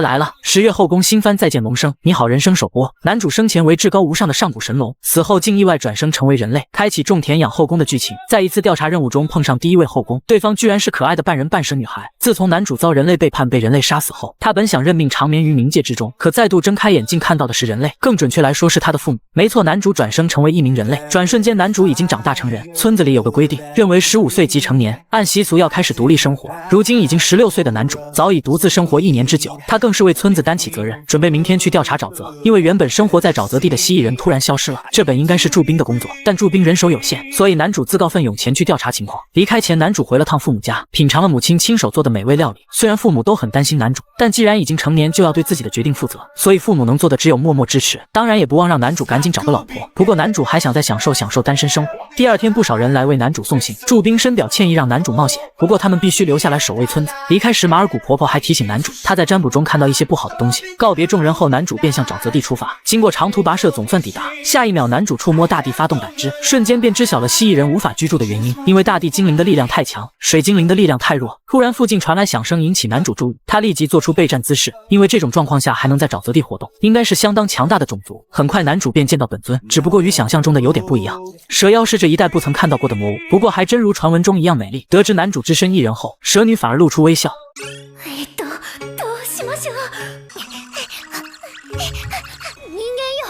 来了，10月后宫新番再见龙生，你好人生首播。男主生前为至高无上的上古神龙，死后竟意外转生成为人类，开启种田养后宫的剧情。在一次调查任务中碰上第一位后宫，对方居然是可爱的半人半蛇女孩。自从男主遭人类背叛被人类杀死后，他本想认命长眠于冥界之中，可再度睁开眼睛看到的是人类，更准确来说是他的父母。没错，男主转生成为一名人类，转瞬间男主已经长大成人。村子里有个规定，认为15岁即成年，按习俗要开始独立生活。如今已经16岁的男主早已独自生活1年之久，他更是为村子担起责任，准备明天去调查沼泽。因为原本生活在沼泽地的蜥蜴人突然消失了，这本应该是驻兵的工作，但驻兵人手有限，所以男主自告奋勇前去调查情况。离开前，男主回了趟父母家，品尝了母亲亲手做的美味料理。虽然父母都很担心男主，但既然已经成年，就要对自己的决定负责，所以父母能做的只有默默支持，当然也不忘让男主赶紧找个老婆。不过男主还想再享受单身生活。第2天，不少人来为男主送信，驻兵深表歉意让男主冒险，不过他们必须留下来守卫村子。离开时，马尔古婆婆还提醒男主，她在占卜中看到一些不好的东西。告别众人后，男主便向沼泽地出发。经过长途跋涉，总算抵达。下一秒，男主触摸大地，发动感知，瞬间便知晓了蜥蜴人无法居住的原因，因为大地精灵的力量太强，水精灵的力量太弱。突然，附近传来响声，引起男主注意，他立即做出备战姿势，因为这种状况下还能在沼泽地活动，应该是相当强大的种族。很快，男主便见到本尊，只不过与想象中的有点不一样。蛇妖是这一代不曾看到过的魔物，不过还真如传闻中一样美丽。得知男主只身一人后，蛇女反而露出微笑。どうしましょう。人間よ、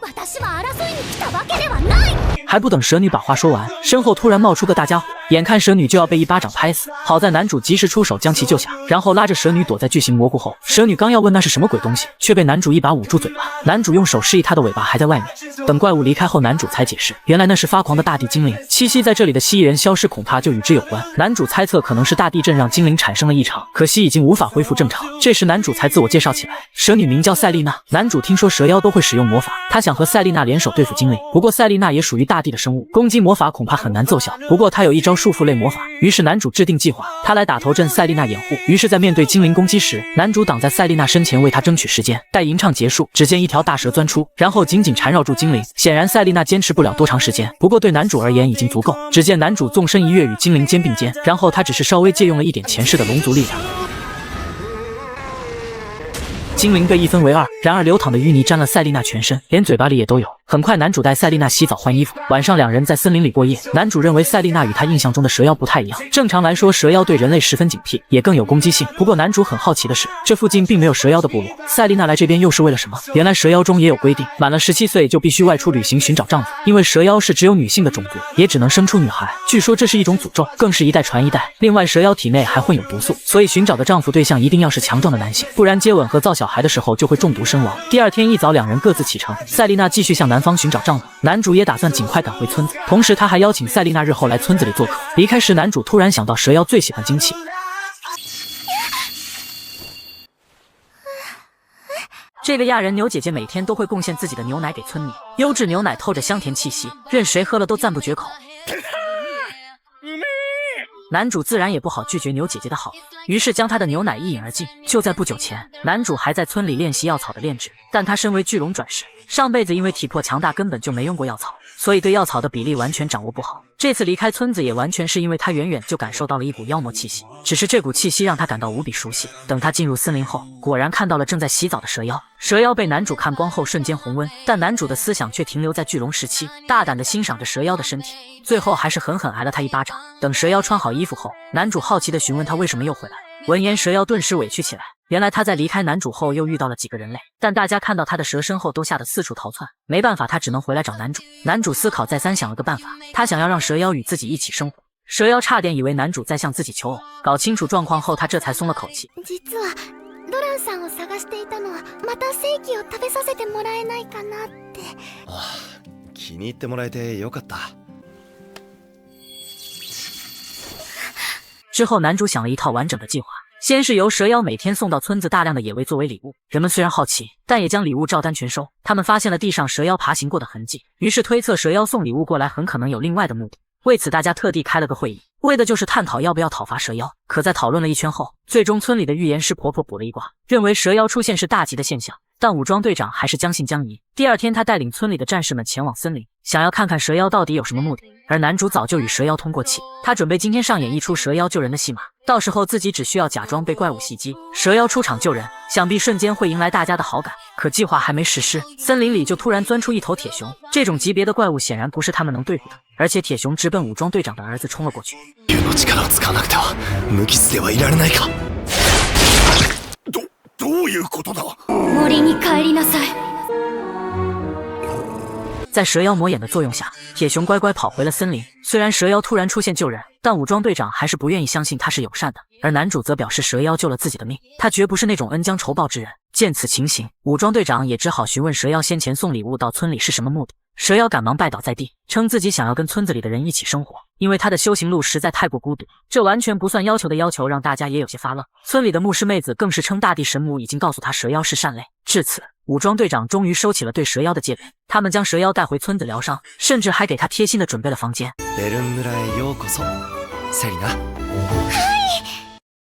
私は争いに来たわけではない。还不等蛇女把话说完，身后突然冒出个大家伙，眼看蛇女就要被一巴掌拍死，好在男主及时出手将其救下，然后拉着蛇女躲在巨型蘑菇后。蛇女刚要问那是什么鬼东西，却被男主一把捂住嘴巴。男主用手示意她的尾巴还在外面。等怪物离开后，男主才解释，原来那是发狂的大地精灵，栖息在这里的蜥蜴人消失恐怕就与之有关。男主猜测可能是大地震让精灵产生了异常，可惜已经无法恢复正常。这时男主才自我介绍起来，蛇女名叫赛丽娜。男主听说蛇妖都会使用魔法，他想和赛丽娜联手对付精灵，不过赛丽娜也属于大地的生物，攻击魔法恐怕很难奏效。不过他有一招束缚类魔法，于是男主制定计划，他来打头阵，赛丽娜掩护。于是在面对精灵攻击时，男主挡在赛丽娜身前为她争取时间。待吟唱结束，只见一条大蛇钻出，然后紧紧缠绕住精灵。显然赛丽娜坚持不了多长时间，不过对男主而言已经足够。只见男主纵身一跃与精灵肩并肩，然后他只是稍微借用了一点前世的龙族力量。精灵被一分为2，然而流淌的淤泥沾了赛丽娜全身，连嘴巴里也都有。很快，男主带赛丽娜洗澡换衣服。晚上两人在森林里过夜。男主认为赛丽娜与他印象中的蛇妖不太一样。正常来说，蛇妖对人类十分警惕，也更有攻击性。不过男主很好奇的是，这附近并没有蛇妖的部落。赛丽娜来这边又是为了什么？原来蛇妖中也有规定，满了17岁就必须外出旅行寻找丈夫，因为蛇妖是只有女性的种族，也只能生出女孩。据说这是一种诅咒，更是一代传一代。另外，蛇妖体内还混有毒素，所以寻找的丈夫对象一定要是强壮的男性，不然接吻和造小孩的时候就会中毒身亡。第2天一早，两人各自启程。赛丽娜继续向南方寻找丈夫，男主也打算尽快赶回村子，同时他还邀请赛丽娜日后来村子里做客。离开时，男主突然想到蛇妖最喜欢精气。这个亚人牛姐姐每天都会贡献自己的牛奶给村民，优质牛奶透着香甜气息，任谁喝了都赞不绝口。男主自然也不好拒绝牛姐姐的好意，于是将她的牛奶一饮而尽。就在不久前，男主还在村里练习药草的炼制，但他身为巨龙转世，上辈子因为体魄强大根本就没用过药草，所以对药草的比例完全掌握不好。这次离开村子也完全是因为他远远就感受到了一股妖魔气息，只是这股气息让他感到无比熟悉。等他进入森林后，果然看到了正在洗澡的蛇妖。蛇妖被男主看光后瞬间红温，但男主的思想却停留在巨龙时期，大胆地欣赏着蛇妖的身体，最后还是狠狠挨了他一巴掌。等蛇妖穿好衣服后，男主好奇地询问他为什么又回来。闻言，蛇妖顿时委屈起来。原来他在离开男主后又遇到了几个人类，但大家看到他的蛇身后都吓得四处逃窜，没办法，他只能回来找男主。男主思考再三，想了个辦法，他想要让蛇妖与自己一起生活。蛇妖差点以为男主在向自己求偶，搞清楚状况后，他这才松了口气。実はドランさんを探していたのはまた正規を食べさせてもらえないかなって。ああ、気に入ってもらえてよかった。之后，男主想了一套完整的计划。先是由蛇妖每天送到村子大量的野味作为礼物，人们虽然好奇，但也将礼物照单全收。他们发现了地上蛇妖爬行过的痕迹，于是推测蛇妖送礼物过来很可能有另外的目的。为此，大家特地开了个会议，为的就是探讨要不要讨伐蛇妖。可在讨论了一圈后，最终村里的预言师婆婆卜了一卦，认为蛇妖出现是大吉的现象。但武装队长还是将信将疑。第2天，他带领村里的战士们前往森林，想要看看蛇妖到底有什么目的。而男主早就与蛇妖通过气，他准备今天上演一出蛇妖救人的戏码，到时候自己只需要假装被怪物袭击，蛇妖出场救人，想必瞬间会迎来大家的好感。可计划还没实施，森林里就突然钻出一头铁熊，这种级别的怪物显然不是他们能对付的，而且铁熊直奔武装队长的儿子冲了过去。どういうことだ？森に帰りなさい。在蛇妖魔眼的作用下，铁熊乖乖跑回了森林。虽然蛇妖突然出现救人，但武装队长还是不愿意相信他是友善的，而男主则表示蛇妖救了自己的命，他绝不是那种恩将仇报之人。见此情形，武装队长也只好询问蛇妖先前送礼物到村里是什么目的。蛇妖赶忙拜倒在地，称自己想要跟村子里的人一起生活，因为他的修行路实在太过孤独，这完全不算要求的要求，让大家也有些发愣。村里的牧师妹子更是称大地神母已经告诉他蛇妖是善类。至此，武装队长终于收起了对蛇妖的戒备，他们将蛇妖带回村子疗伤，甚至还给他贴心的准备了房间。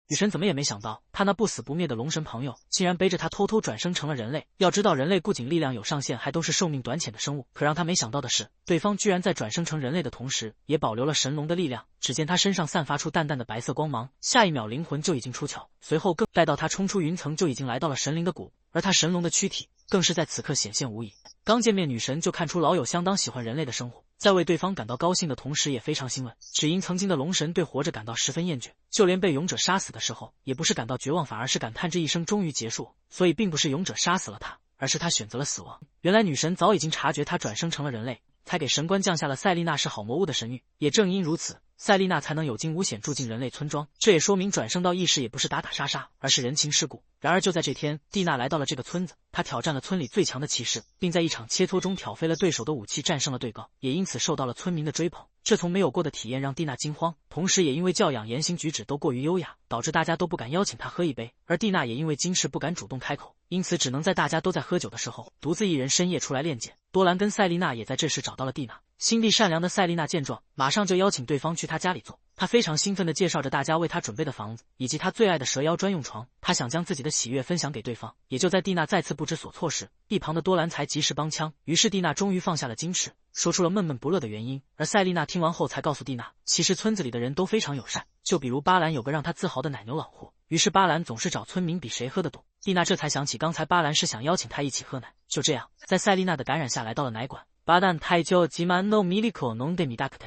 雨神怎么也没想到，他那不死不灭的龙神朋友竟然背着他偷偷转生成了人类。要知道，人类不仅力量有上限，还都是寿命短浅的生物。可让他没想到的是，对方居然在转生成人类的同时，也保留了神龙的力量。只见他身上散发出淡淡的白色光芒，下一秒灵魂就已经出窍，随后更待到他冲出云层，就已经来到了神灵的谷，而他神龙的躯体更是在此刻显现无疑。刚见面，女神就看出老友相当喜欢人类的生活，在为对方感到高兴的同时也非常欣慰。只因曾经的龙神对活着感到十分厌倦，就连被勇者杀死的时候，也不是感到绝望，反而是感叹这一生终于结束。所以并不是勇者杀死了他，而是他选择了死亡。原来女神早已经察觉他转生成了人类，才给神官降下了赛丽娜是好魔物的神谕。也正因如此，赛丽娜才能有惊无险住进人类村庄。这也说明转生到异世也不是打打杀杀，而是人情世故。然而就在这天，蒂娜来到了这个村子，她挑战了村里最强的骑士，并在一场切磋中挑飞了对手的武器，战胜了对高，也因此受到了村民的追捧。这从没有过的体验让蒂娜惊慌，同时也因为教养言行举止都过于优雅，导致大家都不敢邀请她喝一杯。而蒂娜也因为惊世不敢主动开口，因此只能在大家都在喝酒的时候，独自一人深夜出来练剑。多兰跟赛丽娜也在这时找到了蒂娜。心地善良的赛丽娜见状，马上就邀请对方去她家里坐。她非常兴奋地介绍着大家为她准备的房子，以及她最爱的蛇妖专用床。她想将自己的喜悦分享给对方。也就在蒂娜再次不知所措时，一旁的多兰才及时帮腔。于是蒂娜终于放下了矜持，说出了闷闷不乐的原因。而赛丽娜听完后才告诉蒂娜，其实村子里的人都非常友善，就比如巴兰有个让她自豪的奶牛老户，于是巴兰总是找村民比谁喝得多。蒂娜这才想起刚才巴兰是想邀请她一起喝奶。就这样，在赛丽娜的感染下来到了奶馆。巴旦太久吉曼诺米利口农德米达克特。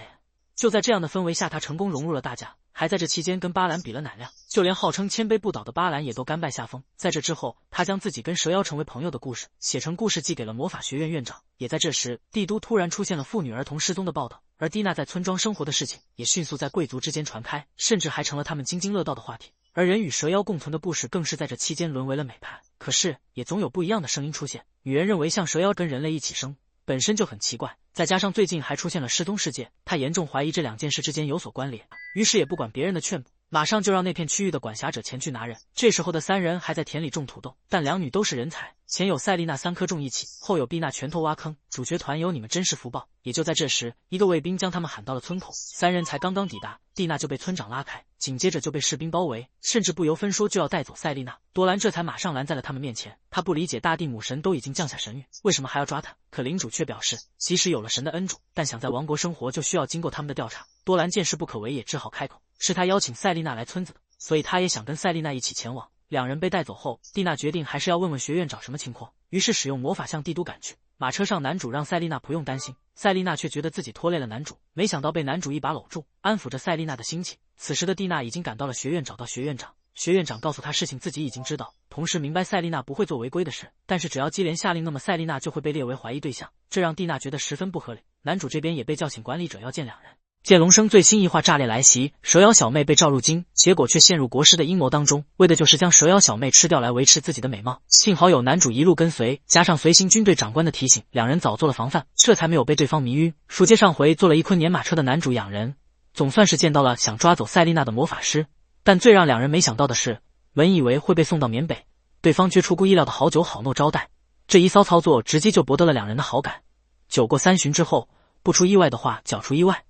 就在这样的氛围下，他成功融入了大家，还在这期间跟巴兰比了奶量，就连号称千杯不倒的巴兰也都甘拜下风。在这之后，他将自己跟蛇妖成为朋友的故事写成故事寄给了魔法学院院长。也在这时，帝都突然出现了妇女儿童失踪的报道，而蒂娜在村庄生活的事情也迅速在贵族之间传开，甚至还成了他们津津乐道的话题。而人与蛇妖共存的故事更是在这期间沦为了美谈。可是也总有不一样的声音出现，女人认为像蛇妖跟人类一起生本身就很奇怪，再加上最近还出现了失踪事件，他严重怀疑这两件事之间有所关联，于是也不管别人的劝阻，马上就让那片区域的管辖者前去拿人。这时候的三人还在田里种土豆，但两女都是人才，前有赛丽娜3颗种一起，后有碧娜拳头挖坑，主角团有你们真是福报。也就在这时，一个卫兵将他们喊到了村口，三人才刚刚抵达，蒂娜就被村长拉开，紧接着就被士兵包围，甚至不由分说就要带走赛丽娜。多兰这才马上拦在了他们面前，他不理解大地母神都已经降下神谕，为什么还要抓他？可领主却表示，即使有了神的恩助，但想在王国生活就需要经过他们的调查。多兰见势不可为，也只好开口，是他邀请赛丽娜来村子的，所以他也想跟赛丽娜一起前往。两人被带走后，蒂娜决定还是要问问学院长什么情况，于是使用魔法向帝都赶去。马车上，男主让赛丽娜不用担心，赛丽娜却觉得自己拖累了男主，没想到被男主一把搂住，安抚着赛丽娜的心情。此时的蒂娜已经赶到了学院，找到学院长。学院长告诉他事情自己已经知道，同时明白赛丽娜不会做违规的事，但是只要接连下令，那么赛丽娜就会被列为怀疑对象，这让蒂娜觉得十分不合理。男主这边也被叫请管理者要见两人。见龙生最新一话炸裂来袭，蛇妖小妹被召入京，结果却陷入国师的阴谋当中，为的就是将蛇妖小妹吃掉来维持自己的美貌。幸好有男主一路跟随，加上随行军队长官的提醒，两人早做了防范，这才没有被对方迷晕。书接上回，坐了一昆年马车的男主养人，总算是见到了想抓走赛丽娜的魔法师，但最让两人没想到的是，本以为会被送到缅北，对方却出乎意料的好酒好诺招待，这一骚操作直接就博得了两人的好感。酒过3巡之后，不出意外的话，搅出意外。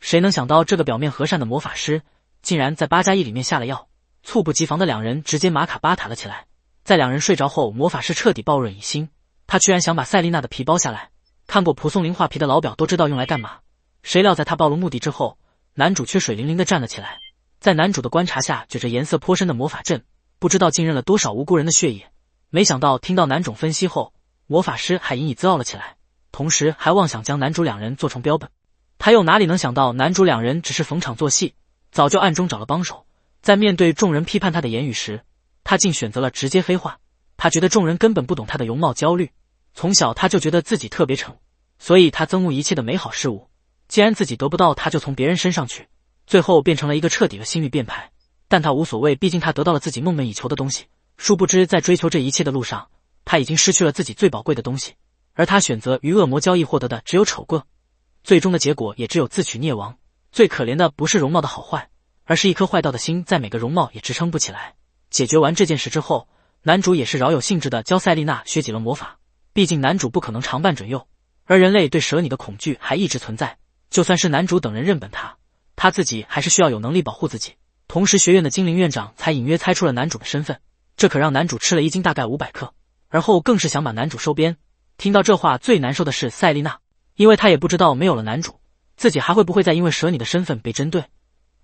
谁能想到这个表面和善的魔法师竟然在8+1里面下了药，猝不及防的两人直接马卡巴塔了起来。在两人睡着后，魔法师彻底暴润以心，他居然想把赛丽娜的皮剥下来，看过蒲松龄画皮的老表都知道用来干嘛，谁料在他暴露目的之后，男主却水灵灵地站了起来。在男主的观察下，举着颜色颇深的魔法阵，不知道浸润了多少无辜人的血液。没想到听到男主分析后，魔法师还隐隐自傲了起来，同时还妄想将男主两人做成标本。他又哪里能想到男主两人只是逢场作戏，早就暗中找了帮手。在面对众人批判他的言语时，他竟选择了直接黑化。他觉得众人根本不懂他的容貌焦虑，从小他就觉得自己特别丑，所以他憎恶一切的美好事物。既然自己得不到，他就从别人身上取，最后变成了一个彻底的心理变态。但他无所谓，毕竟他得到了自己梦寐以求的东西。殊不知在追求这一切的路上，他已经失去了自己最宝贵的东西，而他选择与恶魔交易获得的只有丑恶，最终的结果也只有自取灭亡。最可怜的不是容貌的好坏，而是一颗坏掉的心，在每个容貌也支撑不起来。解决完这件事之后，男主也是饶有兴致地教赛丽娜学几轮魔法，毕竟男主不可能常伴准幼，而人类对蛇女的恐惧还一直存在。就算是男主等人认本他自己还是需要有能力保护自己。同时学院的精灵院长才隐约猜出了男主的身份，这可让男主吃了一惊，大概500克，而后更是想把男主收编。听到这话最难受的是赛丽娜，因为她也不知道没有了男主，自己还会不会再因为蛇女的身份被针对。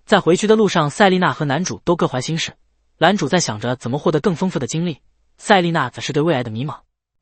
在回去的路上，赛丽娜和男主都各怀心事，男主在想着怎么获得更丰富的经历，赛丽娜则是对未来的迷茫。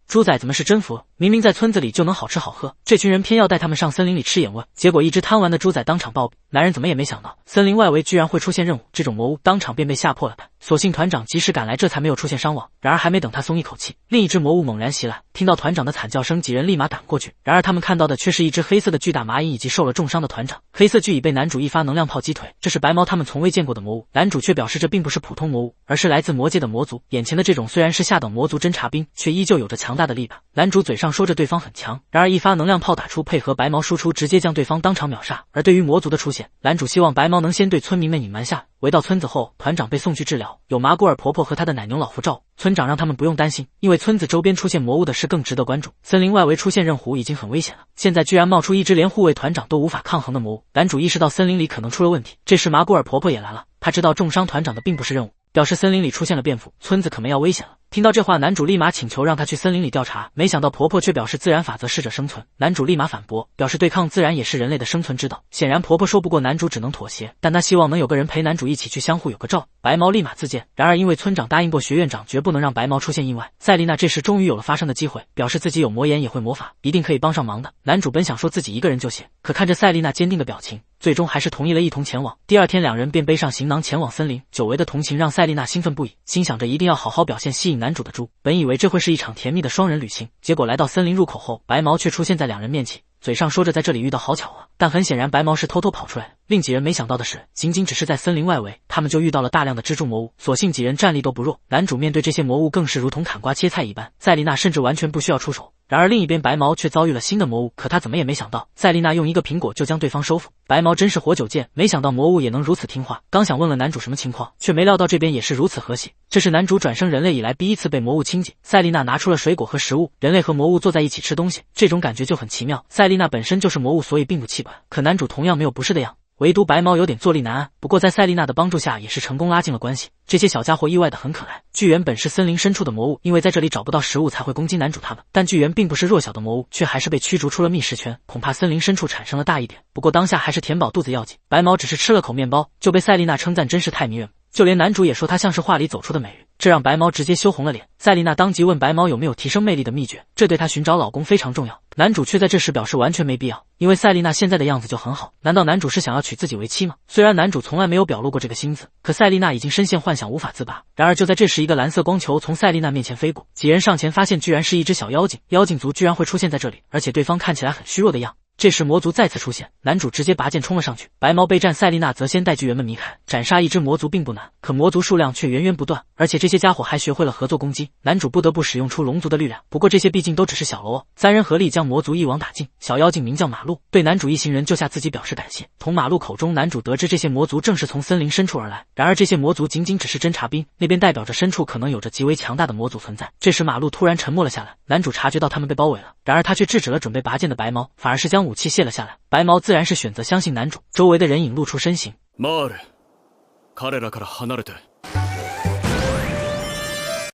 猪仔怎么是真服？明明在村子里就能好吃好喝，这群人偏要带他们上森林里吃野味，结果一只贪玩的猪仔当场暴毙。男人怎么也没想到，森林外围居然会出现任务，这种魔物当场便被吓破了。所幸团长及时赶来，这才没有出现伤亡。然而还没等他松一口气，另一只魔物猛然袭来，听到团长的惨叫声，几人立马赶过去。然而他们看到的却是一只黑色的巨大蚂蚁以及受了重伤的团长。黑色巨蚁被男主一发能量炮击腿，这是白毛他们从未见过的魔物。男主却表示这并不是普通魔物，而是来自魔界的魔族。眼前的这种虽然是下等魔族侦察兵，却依旧有着强大的力量。男主嘴上说着对方很强，然而一发能量炮打出，配合白毛输出，直接将对方当场秒杀。而对于魔族的出现，男主希望白毛能先对村民们隐瞒下。回到村子后，团长被送去治疗，有麻古尔婆婆和她的奶牛老妇照顾。村长让他们不用担心，因为村子周边出现魔物的事更值得关注。森林外围出现刃狐已经很危险了，现在居然冒出一只连护卫团长都无法抗衡的魔物。男主意识到森林里可能出了问题，这时麻古尔婆婆也来了，她知道重伤团长的并不是任务，表示森林里出现了变故，村子可能要危险了。听到这话，男主立马请求让她去森林里调查，没想到婆婆却表示自然法则适者生存。男主立马反驳，表示对抗自然也是人类的生存之道。显然婆婆说不过男主，只能妥协，但她希望能有个人陪男主一起去，相互有个照。白毛立马自荐，然而因为村长答应过学院长绝不能让白毛出现意外，赛丽娜这时终于有了发声的机会，表示自己有魔眼也会魔法，一定可以帮上忙的。男主本想说自己一个人就行，可看着赛丽娜坚定的表情，最终还是同意了一同前往。第二天两人便背上行囊前往森林，久违的同情让赛丽娜兴奋不已，心想着一定要好好表现，吸引男主的猪。本以为这会是一场甜蜜的双人旅行，结果来到森林入口后，白毛却出现在两人面前，嘴上说着在这里遇到好巧啊，但很显然白毛是偷偷跑出来的。令几人没想到的是，仅仅只是在森林外围，他们就遇到了大量的蜘蛛魔物，所幸几人战力都不弱。男主面对这些魔物更是如同砍瓜切菜一般，赛丽娜甚至完全不需要出手。然而另一边白毛却遭遇了新的魔物，可他怎么也没想到，赛丽娜用一个苹果就将对方收服。白毛真是活久见，没想到魔物也能如此听话，刚想问了男主什么情况，却没料到这边也是如此和谐。这是男主转生人类以来第一次被魔物亲近。赛丽娜拿出了水果和食物，人类和魔物坐在一起吃东西，这种感觉就很奇妙。赛丽娜本身就是魔物，所以并不气愤，可男主同样没有不适的样，唯独白毛有点坐立难安。不过在赛丽娜的帮助下，也是成功拉近了关系。这些小家伙意外的很可爱。巨猿本是森林深处的魔物，因为在这里找不到食物才会攻击男主他们，但巨猿并不是弱小的魔物，却还是被驱逐出了密室圈，恐怕森林深处产生了大一点。不过当下还是填饱肚子要紧，白毛只是吃了口面包，就被赛丽娜称赞真是太迷人了。就连男主也说她像是画里走出的美人，这让白毛直接羞红了脸。赛丽娜当即问白毛有没有提升魅力的秘诀，这对她寻找老公非常重要。男主却在这时表示完全没必要，因为赛丽娜现在的样子就很好。难道男主是想要娶自己为妻吗？虽然男主从来没有表露过这个心思，可赛丽娜已经深陷幻想无法自拔。然而就在这时，一个蓝色光球从赛丽娜面前飞过，几人上前发现居然是一只小妖精，妖精族居然会出现在这里，而且对方看起来很虚弱的样。这时魔族再次出现，男主直接拔剑冲了上去，白毛备战，赛丽娜则先带巨猿们离开。斩杀一只魔族并不难，可魔族数量却源源不断，而且这些家伙还学会了合作攻击，男主不得不使用出龙族的力量。不过这些毕竟都只是小喽啰，三人合力将魔族一网打尽。小妖精名叫马路，对男主一行人救下自己表示感谢。从马路口中，男主得知这些魔族正是从森林深处而来，然而这些魔族仅仅只是侦察兵，那边代表着深处可能有着极为强大的魔族存在。这时马路突然沉默了下来，男主察觉到他们被包围了，然而他却制止了准备拔剑的白毛，反而是将武器卸了下来。白毛自然是选择相信男主，周围的人影露出身形。マール、彼らから離れて。